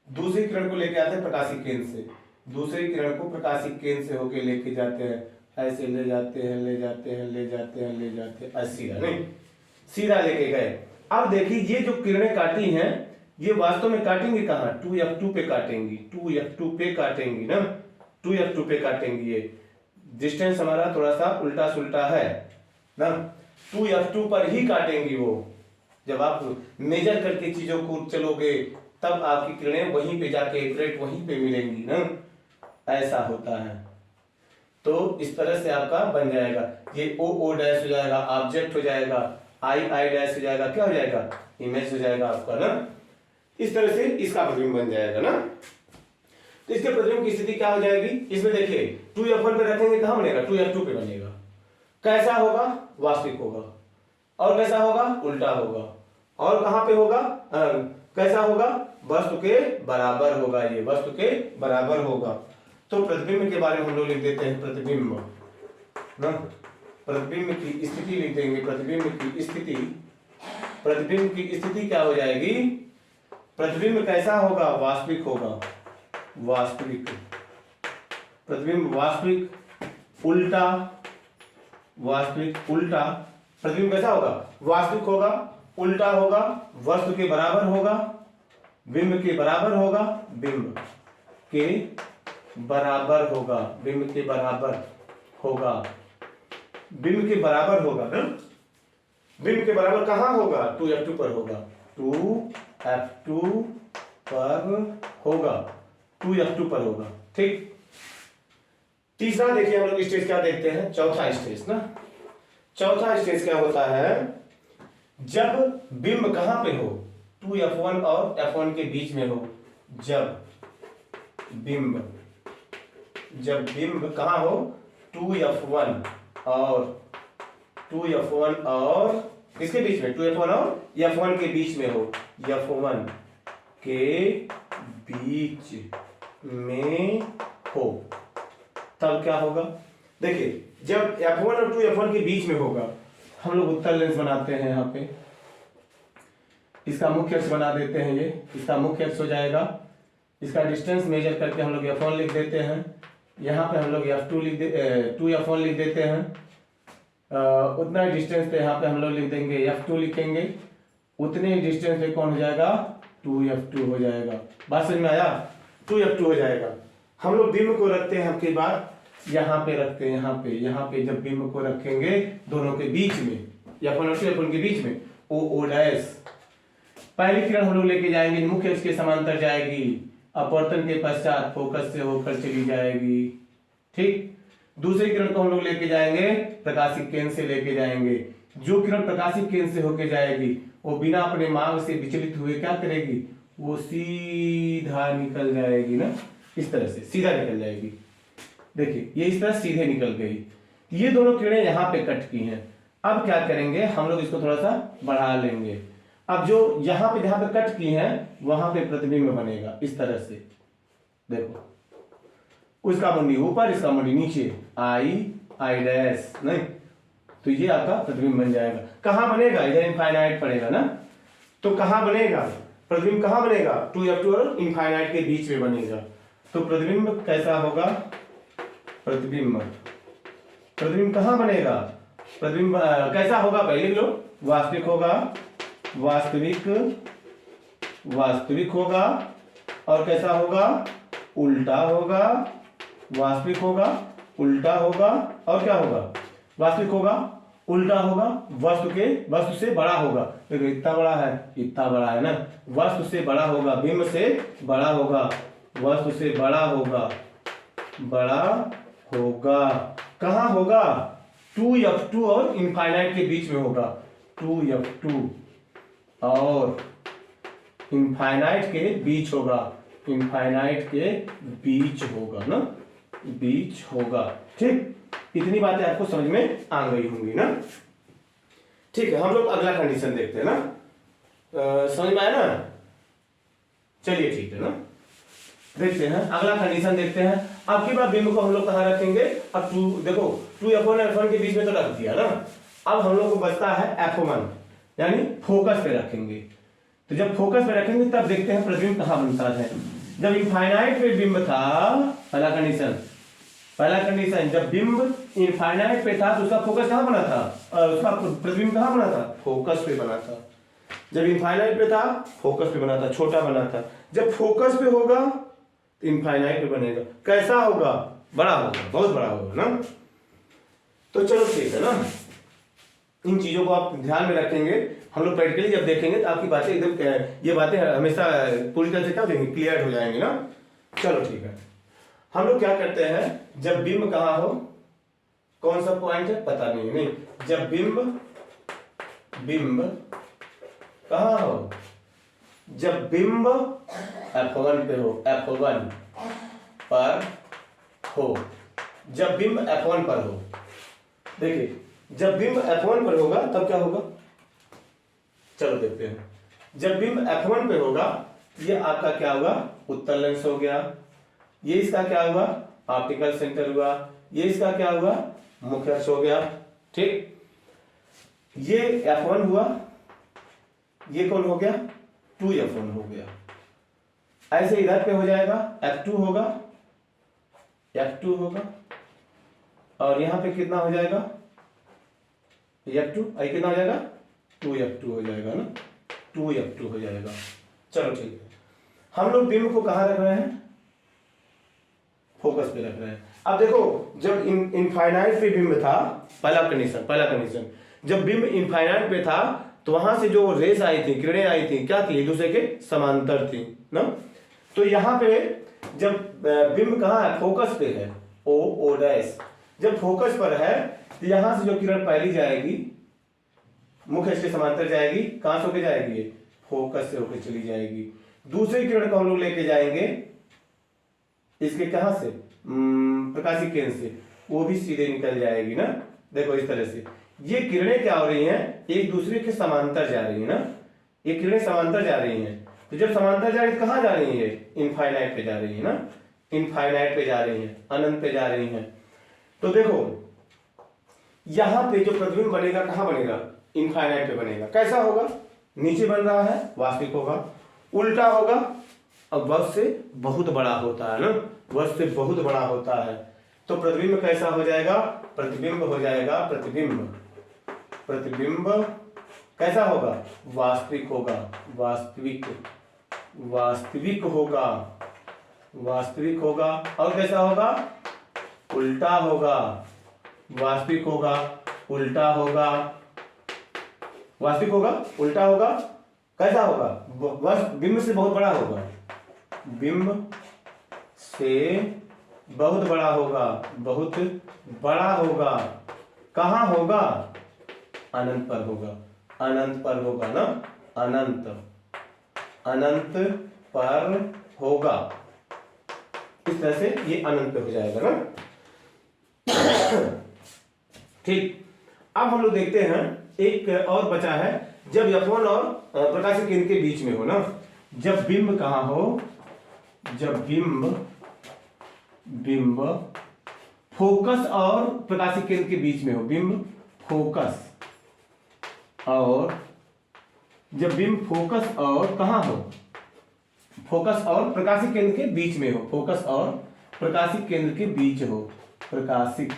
दूसरी किरण को लेके आते हैं प्रकाशिक केंद्र से, दूसरी किरण को प्रकाशिक केंद्र से होके लेके जाते हैं, ऐसे ले जाते हैं ले जाते हैं ले जाते हैं ले जाते हैं, सीधा नहीं, सीधा लेके गए। अब देखिए ये जो किरणें काटी हैं ये वास्तव में काटेंगी कहाँ, 2f2 पे काटेंगी, 2f2 पे काटेंगी ना, 2f2 पे काटेंगी। ये डिस्टेंस हमारा थोड़ा सा उल्टा सुल्टा है ना, 2f2 पर ही काटेंगी वो। जब आप मेजर करके चीजों को चलोगे तब आपकी किरणें वहीं पे जाके एक्यूरेट वहीं पे मिलेंगी ना, ऐसा होता है। तो इस तरह से आपका बन जाएगा, ये ओ डैश हो जाएगा, ऑब्जेक्ट हो जाएगा, आई डैश हो जाएगा, क्या हो जाएगा, इमेज हो जाएगा आपका ना। इस तरह से इसका प्रतिबिंब बन जाएगा ना। तो इसके प्रतिबिंब की स्थिति क्या हो जाएगी, इसमें देखिए 2f1 पे रखेंगे कहां बनेगा, 2f2 पे बनेगा। कैसा होगा, वास्तविक होगा, और कैसा होगा, उल्टा होगा, और कहां पे होगा, कैसा होगा, वस्तु के बराबर होगा, ये वस्तु के बराबर होगा। तो प्रतिबिंब के बारे में हम लोग लिख देते हैं प्रतिबिंब ना, प्रतिबिंब की स्थिति लिख देंगे, प्रतिबिंब की स्थिति, प्रतिबिंब की स्थिति क्या हो जाएगी, प्रतिबिंब कैसा होगा, वास्तविक होगा, वास्तविक, प्रतिबिंब वास्तविक उल्टा, वास्तविक उल्टा, प्रतिबिंब कैसा होगा, वास्तविक होगा, उल्टा होगा, वस्तु के बराबर होगा, बिंब के बराबर होगा, बिंब के बराबर होगा, बिंब के बराबर होगा, बिंब के बराबर होगा ना, बिंब के बराबर कहां होगा, 2f2 पर होगा, 2f2 पर होगा, 2f2 पर होगा। ठीक, तीसरा देखिए हम लोग स्टेज क्या देखते हैं, चौथा स्टेज ना, चौथा स्टेज क्या होता है, जब बिंब कहां पे हो, 2f1 और f1 के बीच में हो, जब बिंब, जब बिंब कहां हो, 2f1 और 2f1 और किसके बीच में, 2f1 और f1 के बीच में हो, f1 के बीच में हो, तब क्या होगा, देखिए जब f1 और 2f1 के बीच में होगा, हम लोग उत्तल लेंस बनाते हैं, यहाँ पे इसका मुख्य अक्ष बना देते हैं, ये इसका मुख्य अक्ष हो जाएगा, इसका डिस्टेंस मेजर करके हम लोग f1 लिख देते हैं, यहाँ पे हम लोग f2 लिख दे 2f1 लिख देते हैं, उतना डिस्टेंस पे यहाँ पे हम लोग लिख देंगे f2 लिखेंगे, उतने डिस्टेंस पे कौन हो जाएगा, 2f2 हो जाएगा। बात समझ में आया, 2f2 हो जाएगा। हम लोग बिंब को रखते हैं, आपके बाद यहाँ पे रखते हैं, यहाँ पे जब बिंब को रखेंगे दोनों के बीच में, f1 और 2f1 के बीच में, o डैश, पहली किरण हम लोग लेके जाएंगे मुख्य अक्ष के समांतर जाएगी, अपवर्तन के पश्चात फोकस से होकर चली जाएगी। ठीक, दूसरी किरण को हम लोग लेके जाएंगे प्रकाशिक केंद्र से लेके जाएंगे, जो किरण प्रकाशिक केंद्र से होके जाएगी वो बिना अपने मार्ग से विचलित हुए क्या करेगी, वो सीधा निकल जाएगी ना, इस तरह से सीधा निकल जाएगी। देखिए ये इस तरह सीधे निकल गई, ये दोनों किरणें यहाँ पे कट की हैं। अब क्या करेंगे हम लोग, इसको थोड़ा सा बढ़ा लेंगे। अब जो यहाँ पे जहां पे कट की हैं वहां पे प्रतिबिंब बनेगा इस तरह से, देखो उसका मुंडी ऊपर, इसका मुंडी नीचे, आई डैश नहीं, तो ये आपका प्रतिबिंब बन जाएगा। कहां बनेगा, इधर इनफाइनाइट पड़ेगा ना, तो कहां बनेगा प्रतिबिंब, कहां बनेगा, 2f2 और इनफाइनाइट के बीच में बनेगा। तो प्रतिबिंब कैसा होगा, प्रतिबिंब, प्रतिबिंब कहां बनेगा, प्रतिबिंब कैसा होगा, पहले लिख लो, वास्तविक होगा, वास्तविक, वास्तविक होगा, और कैसा होगा, उल्टा होगा, वास्तविक होगा, उल्टा होगा, और क्या होगा, वास्तविक होगा, उल्टा होगा, वस्तु से बड़ा होगा। देखो इतना बड़ा है, इतना बड़ा है ना, वस्तु से बड़ा होगा, बिंब से बड़ा होगा, वस्तु से बड़ा होगा, बड़ा होगा, कहां होगा, 2f2 और इनफाइनाइट के बीच में होगा, 2f2 और इनफाइनाइट के बीच होगा, इनफाइनाइट के बीच होगा ना, बीच होगा। ठीक, इतनी बातें आपको समझ में आ गई होंगी ना। ठीक है, हम लोग अगला कंडीशन देखते हैं ना, समझ में आया ना, चलिए ठीक है ना, देखते हैं अगला कंडीशन देखते हैं। अब की बार बिंब को हम लोग कहाँ रखेंगे, अब देखो 2f1 और f1 के बीच में तो रख दिया ना, अब हम लोग को बचता है f1, यानी फोकस पे रखेंगे। तो जब फोकस पे रखेंगे तब देखते हैं प्रतिबिंब कहाँ बनता है। जब इनफाइनाइट पे बिंब था, पहला कंडीशन जब बिंब इनफाइनाइट पे था तो उसका फोकस कहाँ बना था, उसका प्रतिबिंब कहाँ बना था, फोकस पे बना था। जब इनफाइनाइट पे था फोकस पे बना था, छोटा बना था। जब फोकस पे होगा तो इनफाइनाइट पे बनेगा। कैसा होगा, बड़ा होगा, बहुत बड़ा होगा ना। तो चलो ठीक है ना, इन चीजों को आप ध्यान में रखेंगे। हम लोग प्रैक्टिकली जब देखेंगे तो आपकी बातें एकदम, ये बातें हमेशा पूरी तरह से क्या हो जाएंगी, क्लियर हो जाएंगे ना। चलो ठीक है, हम लोग क्या करते हैं, जब बिंब कहाँ हो, कौन सा पॉइंट है पता नहीं, जब बिंब कहाँ हो, जब बिंब F1 पे हो, F1 पर हो, जब बिंब F1 पर हो। देखिए जब बिंब F1 पर होगा तब क्या होगा, चलो देखते हैं। जब बिंब F1 पे होगा, ये आपका क्या होगा, उत्तल लेंस हो गया। ये इसका क्या हुआ, ऑप्टिकल सेंटर हुआ। ये इसका क्या हुआ, मुख्य अक्ष हो गया। ठीक, ये F1 हुआ, ये कौन हो गया, 2F1 हो गया। ऐसे इधर पे हो जाएगा, F2 होगा, F2 होगा, और यहां पे कितना हो जाएगा, F2, आई कितना हो जाएगा, 2F2 हो जाएगा ना, 2F2 हो जाएगा। चलो ठीक है, हम लोग बिंब को कहाँ रख रहे हैं, फोकस पे रख रहे हैं। अब देखो जब इनफाइनाइट पे बिंब था, पहला कंडीशन, जब बिंब इनफाइनाइट पे था तो वहां से जो रेस आई थी, किरणें आई थी, क्या थी, एक दूसरे के समांतर थी ना। तो यहाँ पे जब बिंब कहाँ है, फोकस पे है, O डैश। जब फोकस पर है तो यहां से जो किरण पहली जाएगी मुख्य अक्ष के समांतर जाएगी, कहां से होके जाएगी, ये फोकस से होकर चली जाएगी। दूसरी किरण को हम लोग लेके जाएंगे इसके कहां से, प्रकाशीय केंद्र से, वो भी सीधे निकल जाएगी ना। देखो इस तरह से ये किरणें क्या हो रही हैं, एक दूसरे के समांतर जा रही है ना, ये किरणें समांतर जा रही हैं। तो जब समांतर जा रही है तो कहां जा रही है, इनफाइनाइट पे जा रही है ना, इनफाइनाइट पे जा रही है, अनंत पे जा रही है। तो देखो यहां पे जो प्रतिबिंब बनेगा कहां बनेगा, इनफाइनाइट पे बनेगा। कैसा होगा, नीचे बन रहा है, वास्तविक होगा, उल्टा होगा, अब वस्तु से बहुत बड़ा होता है ना, वस्तु से बहुत बड़ा होता है। तो प्रतिबिंब कैसा हो जाएगा, प्रतिबिंब हो जाएगा, प्रतिबिंब कैसा होगा, वास्तविक होगा, वास्तविक होगा। और कैसा होगा, उल्टा होगा, वास्तविक होगा, उल्टा होगा, वास्तविक होगा, उल्टा होगा। कैसा होगा, बिंब से बहुत बड़ा होगा, बिंब से बहुत बड़ा होगा, बहुत बड़ा होगा। कहां होगा, अनंत पर होगा, अनंत पर होगा ना, अनंत पर होगा। इस तरह से ये अनंत पे हो जाएगा ना। ठीक, अब हम लोग देखते हैं एक और बचा है, जब F1 और प्रकाशीय केंद्र के बीच में हो ना, जब बिंब कहां हो, जब बिंब फोकस और प्रकाशीय केंद्र के बीच में हो, बिंब फोकस और, जब बिंब फोकस और कहां हो, फोकस और प्रकाशीय केंद्र के बीच में हो, फोकस और प्रकाशीय केंद्र के बीच हो, प्रकाशिक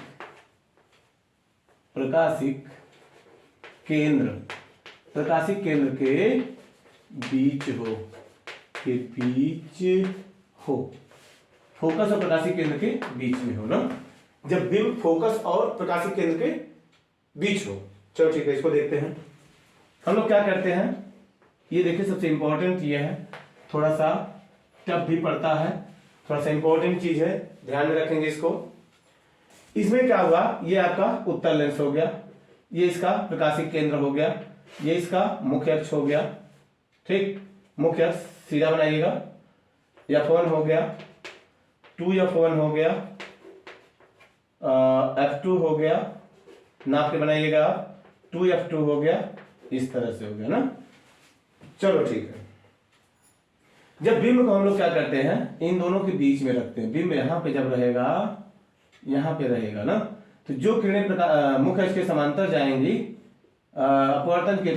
केंद्र के बीच हो, फोकस और प्रकाशीय केंद्र के बीच में हो ना, जब बिंब फोकस और प्रकाशीय केंद्र के बीच हो। चलो ठीक है, इसको देखते हैं। हम लोग क्या करते हैं, ये देखिए सबसे इंपॉर्टेंट ये है, थोड़ा सा टफ भी पड़ता है, थोड़ा सा इंपॉर्टेंट चीज है, ध्यान में रखेंगे इसको। इसमें क्या हुआ, ये आपका उत्तल लेंस हो गया, ये इसका प्रकाशिक केंद्र हो गया, ये इसका मुख्य अक्ष हो गया। ठीक, मुख्य अक्ष सीधा बनाइएगा, F1 हो गया, 2F1 हो गया, F2 हो गया, नाप के बनाइएगा, 2F2 हो गया, इस तरह से हो गया ना। चलो ठीक है, जब बिंब को हम लोग क्या करते हैं, इन दोनों के बीच में रखते हैं। बिंब यहां पे जब रहेगा, यहां पे रहेगा ना, तो जो किरणें मुख्य अक्ष के समांतर जाएंगी, अपवर्तन के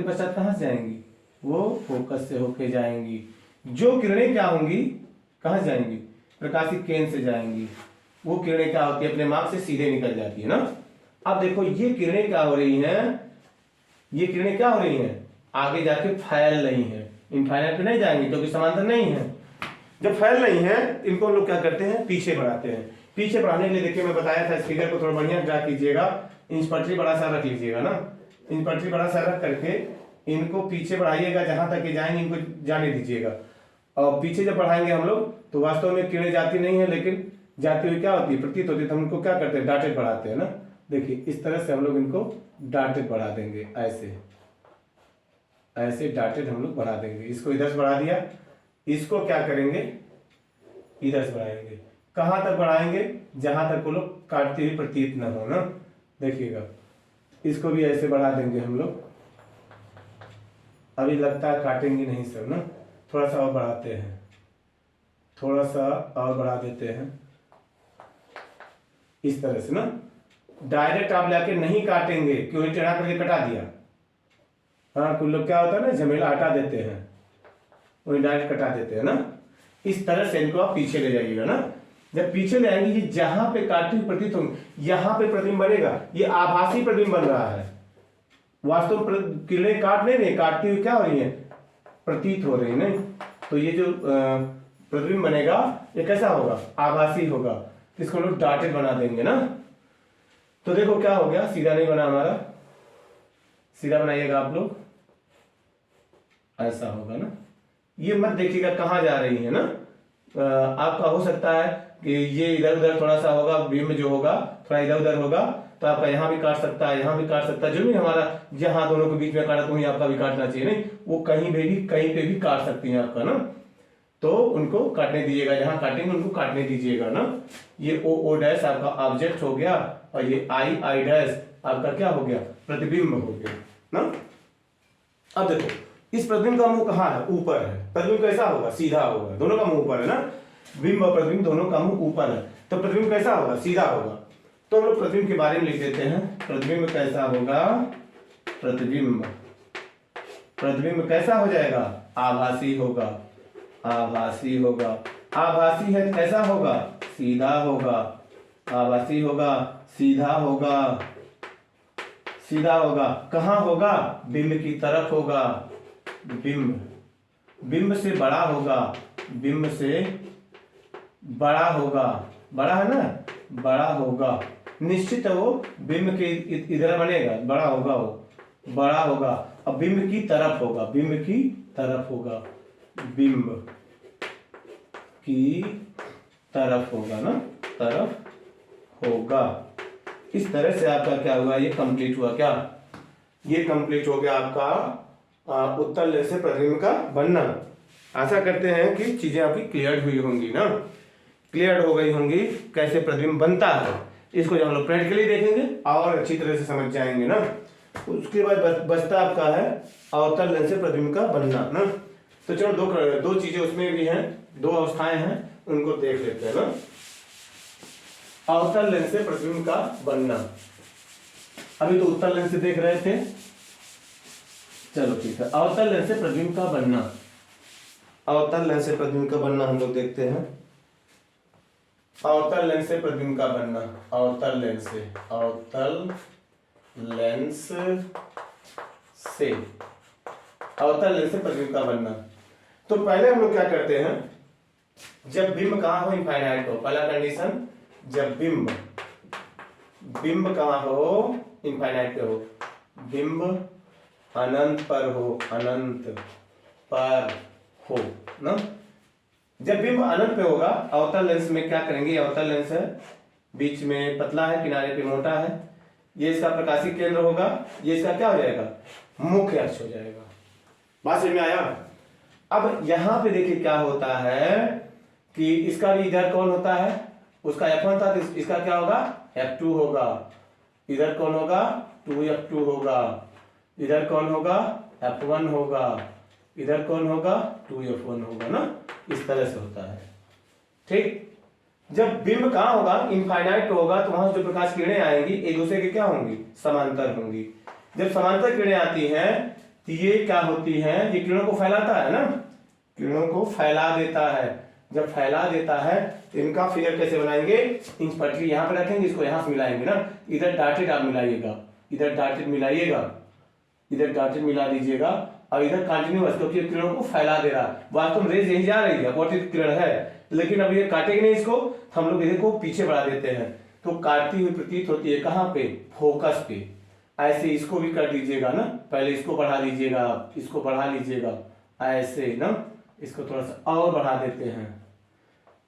पश्चात कहाँ से आएंगी, वो फोकस से होके जाएंगी। जो किरणें क्या होंगी, कहाँ से जाएंगी, प्रकाशिक केंद्र से जाएंगी। वो किरणें क्या होती है, अपने मार्ग से सीधे निकल जाती है ना। अब देखो ये किरणें क्या हो रही हैं, ये किरणें क्या हो रही हैं, आगे जाके फैल रही हैं, इनफाइनाइट पे नहीं जाएंगी क्योंकि समांतर नहीं है। जब फैल रही हैं इनको हम लोग क्या करते हैं, पीछे बढ़ाते हैं। पीछे बढ़ाने के लिए देखिए मैं बताया था, इस फिगर को थोड़ा बढ़िया ड्रा कीजिएगा, इंच पटरी बड़ा सा रख लीजिएगा ना, इंच पटरी बड़ा सा रख करके इनको पीछे बढ़ाइएगा, जहां तक ये जाएंगे इनको जाने दीजिएगा। और पीछे जब बढ़ाएंगे हम लोग तो वास्तव में किरणें जाती नहीं है, लेकिन जाती हुई क्या होती है, प्रतीत होती है। तो हम इनको क्या करते हैं, डाटेड बढ़ाते हैं ना। देखिए इस तरह से हम लोग इनको डाटेड बढ़ा देंगे, ऐसे डाटेड हम लोग बढ़ा देंगे। इसको इधर से बढ़ा दिया, इसको क्या करेंगे, इधर से बढ़ाएंगे। कहां तक बढ़ाएंगे, जहां तक वो लोग काटते हुए प्रतीत न हो ना। देखिएगा इसको भी ऐसे बढ़ा देंगे हम लोग। अभी लगता है काटेंगे नहीं सब ना, थोड़ा सा और बढ़ाते हैं, थोड़ा सा और बढ़ा देते हैं इस तरह से ना। डायरेक्ट आप लाके नहीं काटेंगे, क्यों टेढ़ा करके कटा दिया। हाँ कुछ लोग क्या होता है ना, झमेला हटा देते हैं, वही डायरेक्ट कटा देते हैं ना। इस तरह से इनको आप पीछे ले जाइएगा ना। जब पीछे ले आएंगे, ये जहां पे काटती हुई प्रतीत होंगे, यहां पे प्रतिबिंब बनेगा। ये आभासी प्रतिबिंब बन रहा है, वास्तव में किरणें काट नहीं रही, काटती हुई क्या हो रही है, प्रतीत हो रही है नहीं। तो ये जो प्रतिबिंब बनेगा ये कैसा होगा, आभासी होगा। इसको लोग डाटेड बना देंगे ना। तो देखो क्या हो गया, सीधा नहीं बना हमारा, सीधा बनाइएगा आप लोग, ऐसा होगा ना। ये मत देखिएगा कहाँ जा रही है ना। आपका हो सकता है कि ये इधर उधर थोड़ा सा होगा, बिंब जो होगा थोड़ा इधर उधर होगा, तो आपका यहाँ भी काट सकता है, यहाँ भी काट सकता है। जो भी हमारा जहाँ दोनों के बीच में काटा तो वहीं आपका भी काटना चाहिए नहीं, वो कहीं पे भी काट सकती है आपका ना। तो उनको काटने दीजिएगा, जहां काटेंगे उनको काटने दीजिएगा ना। ये ओ डैश आपका ऑब्जेक्ट हो गया, और ये आई डैश आपका क्या हो गया, प्रतिबिंब हो गया ना। अब देखो इस प्रतिबिंब का मुंह कहाँ है, ऊपर है। प्रतिबिंब कैसा होगा, सीधा होगा, दोनों का मुंह ऊपर है ना। बिंब और प्रतिबिंब दोनों का मुंह ऊपर है, तो प्रतिबिंब कैसा होगा, सीधा होगा। तो हम लोग प्रतिबिंब के बारे में लिख देते हैं, प्रतिबिंब कैसा होगा, प्रतिबिंब कैसा हो जाएगा, आभासी होगा, आभासी होगा। आभासी है कैसा होगा, सीधा होगा, आभासी होगा, सीधा होगा, सीधा होगा। कहाँ होगा, बिंब की तरफ होगा, बिंब से बड़ा होगा, बिंब से बड़ा होगा, बड़ा है ना, बड़ा होगा। निश्चित है वो बिंब के इधर बनेगा, बड़ा होगा, वो बड़ा होगा। अब बिंब की तरफ होगा, बिंब की तरफ होगा, बिंब की तरफ होगा ना, तरफ होगा। इस तरह से आपका क्या हुआ, ये कंप्लीट हुआ। क्या ये कंप्लीट हो गया आपका उत्तल लेंस से प्रतिबिंब का बनना। आशा करते हैं कि चीजें आपकी क्लियर हुई होंगी ना, क्लियर हो गई होंगी कैसे प्रतिबिंब बनता है। इसको जब हम लोग प्रैक्टिकली देखेंगे और अच्छी तरह से समझ जाएंगे ना। उसके बाद बचता आपका है अवतल लेंस से प्रतिबिंब का बनना ना। तो चलो दो चीजें उसमें भी हैं, दो अवस्थाएं हैं, उनको देख लेते हैं ना। अवतल लेंस से प्रतिबिंब का बनना, अभी तो उत्तल लेंस से देख रहे थे, चलो ठीक है। अवतल लेंस से प्रतिबिंब का बनना, अवतल लेंस से प्रतिबिंब का बनना हम लोग देखते हैं। अवतल लेंस से प्रतिबिंब का बनना, अवतल लेंस से, अवतल लेंस से, अवतल लेंस से प्रतिबिंब का बनना। तो पहले हम लोग क्या करते हैं, जब बिंब कहाँ हो, इनफाइनाइट हो, पहला कंडीशन, जब बिंब कहाँ हो, इनफाइनाइट पे हो, बिंब अनंत पर हो, अनंत पर हो ना। जब बिंब अनंत पे होगा, अवतल लेंस में क्या करेंगे, अवतल लेंस है, बीच में पतला है, किनारे पे मोटा है, ये इसका प्रकाशिक केंद्र होगा, ये इसका क्या हो जाएगा, मुख्य अक्ष हो जाएगा। बात समझ में आया। अब यहां पे देखिए क्या होता है कि इसका भी इधर कौन होता है, उसका F1 था, तो इसका क्या होगा, F2 होगा। इधर कौन होगा, 2F2 होगा। इधर कौन होगा, F1 होगा। इधर कौन होगा, 2F1 होगा ना। इस तरह से होता है, ठीक। जब बिंब कहाँ होगा, इनफाइनाइट पे होगा, तो वहां से जो प्रकाश किरणें आएंगी एक दूसरे के क्या होंगी, समांतर होंगी। जब समांतर किरणें आती हैं तो ये क्या होती हैं, ये किरणों को फैलाता है ना, किरणों को फैला देता है। जब फैला देता है तो इनका फिगर कैसे बनाएंगे, इन पटरी यहाँ पे रखेंगे, इसको यहाँ से मिलाएंगे ना, इधर डॉटेड आप मिलाइएगा, इधर डॉटेड मिलाइएगा, इधर डॉटेड मिला दीजिएगा, और इधर कंटिन्यूअस, क्योंकि किरणों को फैला दे रहा है। वास्तव में रेज यही जा रही है, अपवर्तित किरण है, लेकिन अब ये काटेंगे नहीं इसको, हम लोग इधर को पीछे बढ़ा देते हैं, तो काटती हुई प्रतीत होती है कहाँ पे, फोकस पे। ऐसे इसको भी कर दीजिएगा ना, पहले इसको बढ़ा दीजिएगा, इसको बढ़ा लीजिएगा ऐसे ना, इसको थोड़ा सा और बढ़ा देते हैं,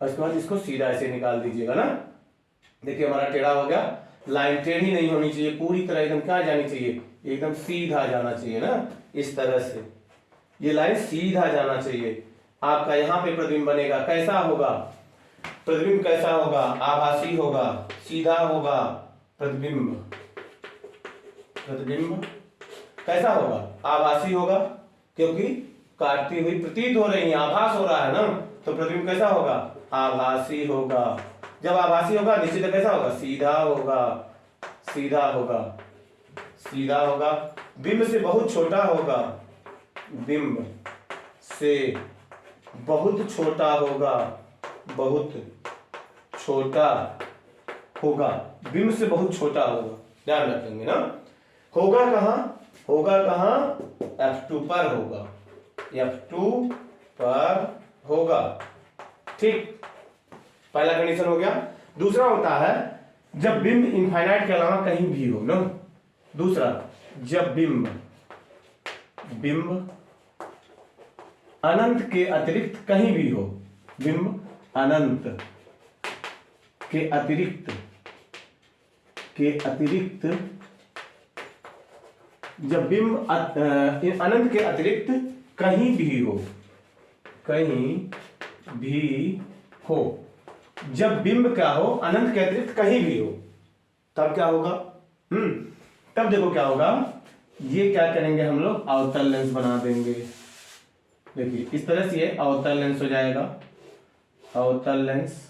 और उसके बाद इसको सीधा ऐसे निकाल दीजिएगा ना। देखिए हमारा टेढ़ा हो गया, लाइन टेढ़ी नहीं होनी चाहिए, पूरी तरह एकदम क्या जानी चाहिए, एकदम सीधा जाना चाहिए ना, इस तरह से ये लाइन सीधा जाना चाहिए। आपका यहाँ पे प्रतिबिंब बनेगा, कैसा होगा, प्रतिबिंब कैसा होगा, आभासी होगा, सीधा होगा, प्रतिबिंब, प्रतिबिंब कैसा होगा, आभासी होगा, क्योंकि काटती हुई प्रतीत हो रही है, आभास हो रहा है ना, तो प्रतिबिंब कैसा होगा, आभासी होगा। जब आभासी होगा निश्चित कैसा होगा, सीधा होगा, सीधा होगा, सीधा होगा। बिंब से बहुत छोटा होगा, बिंब से बहुत छोटा होगा, बहुत छोटा होगा, बिंब से बहुत छोटा होगा, ध्यान रखेंगे ना। होगा कहाँ, होगा कहाँ, F2 पर होगा, F2 पर होगा, ठीक, पहला कंडीशन हो गया। दूसरा होता है जब बिंब इनफाइनाइट के अलावा कहीं भी हो ना, दूसरा जब बिंब, बिंब अनंत के अतिरिक्त कहीं भी हो, बिंब अनंत के अतिरिक्त, के अतिरिक्त, जब बिंब अनंत के अतिरिक्त कहीं भी हो, कहीं भी हो, जब बिंब क्या हो, अनंत के अतिरिक्त कहीं भी हो, तब क्या होगा, तब देखो क्या होगा, ये क्या करेंगे हम लोग, अवतल लेंस बना देंगे। देखिए इस तरह से ये अवतल लेंस हो जाएगा, अवतल लेंस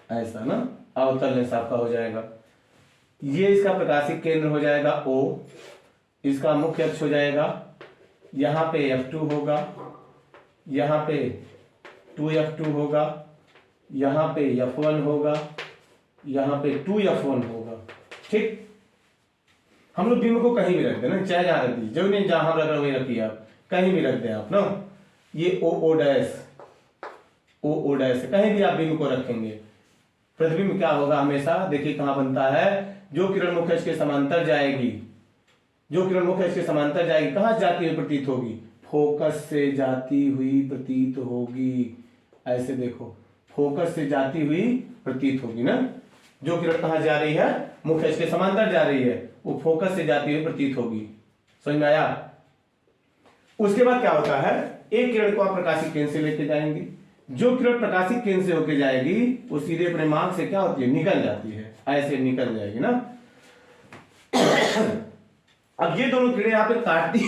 ऐसा ना, अवतल लेंस आपका हो जाएगा। ये इसका प्रकाशिक केंद्र हो जाएगा O, इसका मुख्य अक्ष हो जाएगा, यहाँ पे F2 होगा, यहाँ पे 2F2 होगा, यहाँ पे F1 होगा, यहाँ पे 2F1 होगा, ठीक। हम लोग बिंब को कहीं भी रख दें ना, चाहे जहाँ रख दीजिए, जो नहीं जहाँ रख रहे वहीं रखिए, आप कहीं भी रख दें आप ना। ये O डैश, O डैश, कहीं भी आप बिंब को रखेंगे, प्रतिबिंब क्या होगा हमेशा, देखिए कहाँ बनता है, जो किरण मुख्य अक्ष के समांतर जाएगी, जो किरण मुख्य अक्ष के समांतर जाएगी, कहाँ से जाती हुई प्रतीत होगी, फोकस से जाती हुई प्रतीत होगी, ऐसे देखो, फोकस से जाती हुई प्रतीत होगी ना, जो किरण कहाँ जा रही है, मुख्य अक्ष के समांतर जा रही है, वो फोकस से जाती हुई प्रतीत होगी, समझ में आया। उसके बाद क्या होता है, एक किरण को आप प्रकाशिक केंद्र से लेके जाएंगे, जो किरण प्रकाशिक केंद्र से होके जाएगी वो सीधे अपने मार्ग से क्या होती है, निकल जाती है, ऐसे निकल जाएगी ना। अब ये दोनों किरणें यहाँ पे काटती,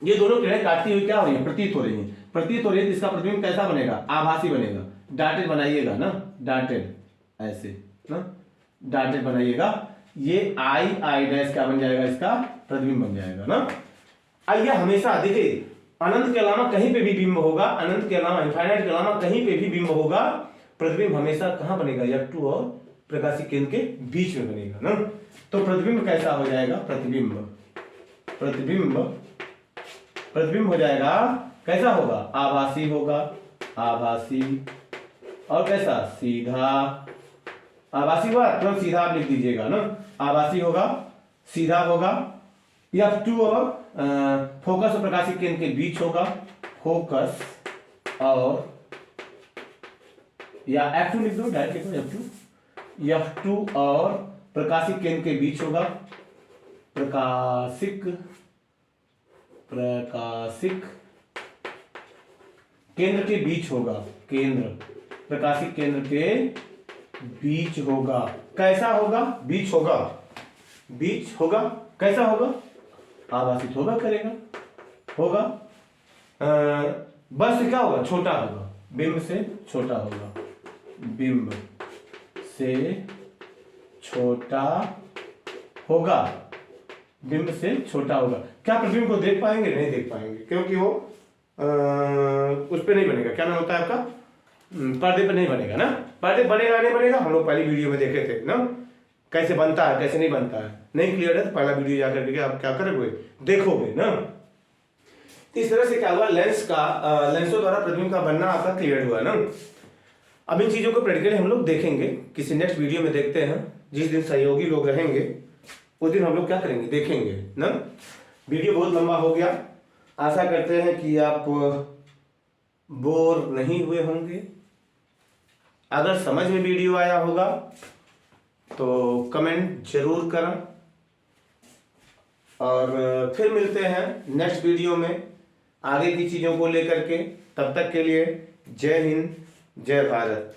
ये दोनों किरणें काटती हुई क्या हो रही है, प्रतीत हो रही है, प्रतीत हो रही है, तो इसका प्रतिबिंब कैसा बनेगा, आभासी बनेगा, डॉटेड बनाइएगा ना, डॉटेड ऐसे ना, डॉटेड बनाइएगा, ये आई डैश क्या बन जाएगा, इसका प्रतिबिंब बन जाएगा ना। आइए हमेशा देखिए, अनंत के अलावा कहीं पे भी बिंब होगा, अनंत के अलावा इनफाइनाइट के अलावा कहीं पे भी बिंब होगा, प्रतिबिंब हमेशा कहाँ बनेगा, F2 और प्रकाशिक केंद्र के बीच में बनेगा ना। तो प्रतिबिंब कैसा हो जाएगा, प्रतिबिंब, प्रतिबिंब, प्रतिबिंब हो जाएगा, कैसा होगा, आभासी होगा, आभासी, और कैसा, सीधा, आभासी हुआ तुरंत सीधा आप लिख दीजिएगा ना, आभासी होगा, सीधा होगा, F2 और फोकस और प्रकाशिक केंद्र के बीच होगा, फोकस और, या F2 लिख दो, डायरेक्ट लिख दो, F2 और प्रकाशिक केंद्र के बीच होगा, प्रकाशिक, प्रकाशिक केंद्र के बीच होगा, केंद्र, प्रकाशिक केंद्र के बीच होगा, कैसा होगा, बीच होगा, बीच होगा, कैसा होगा, आभासित होगा, करेगा, होगा, बस से क्या होगा, छोटा होगा, बिंब से छोटा होगा, बिंब से छोटा होगा, बिंब से छोटा होगा। क्या प्रतिबिंब को देख पाएंगे? नहीं देख पाएंगे, क्योंकि वो उस पर नहीं बनेगा, क्या नाम होता है आपका, पर्दे पर नहीं बनेगा ना। पर्दे बनेगा नहीं बनेगा, हम लोग पहली वीडियो में देखे थे ना, कैसे बनता है कैसे नहीं बनता है। नहीं क्लियर है तो पहला वीडियो जाकर के आप क्या करोगे, देखोगे ना। तो इस तरह से क्या हुआ, लेंसों द्वारा प्रतिबिंब का बनना आपका क्लियर हुआ ना। अब इन चीजों को प्रैक्टिकली हम लोग देखेंगे, किसी नेक्स्ट वीडियो में देखते हैं। जिस दिन सहयोगी लोग रहेंगे उस दिन हम लोग क्या करेंगे, देखेंगे ना। वीडियो बहुत लंबा हो गया, आशा करते हैं कि आप बोर नहीं हुए होंगे। अगर समझ में वीडियो आया होगा तो कमेंट जरूर करें, और फिर मिलते हैं नेक्स्ट वीडियो में आगे की चीज़ों को लेकर के। तब तक के लिए जय हिंद, जय भारत।